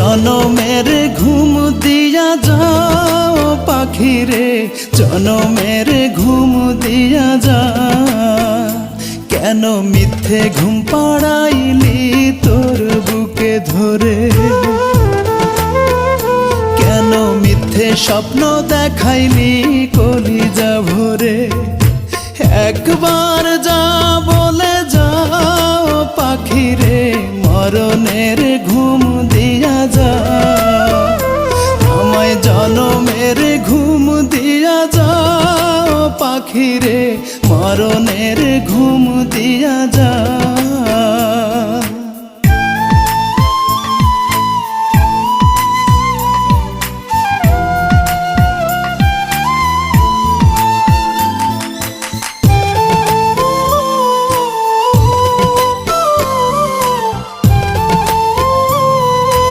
জনমের ঘুম দিয়া যাও পাখি রে, জনমের ঘুম দিয়া যা। কেন মিথ্যে ঘুম পাড়াইলি তোর বুকে ধরে, কেন মিথ্যে স্বপ্ন দেখাইলি কলিজা ভরে। একবার যা বলে যাও পাখি রে, মরণের ঘুম দিয়া যা। আমায় জনমের ঘুম দিয়া যাও পাখি রে, মরণের ঘুম দিয়া যা।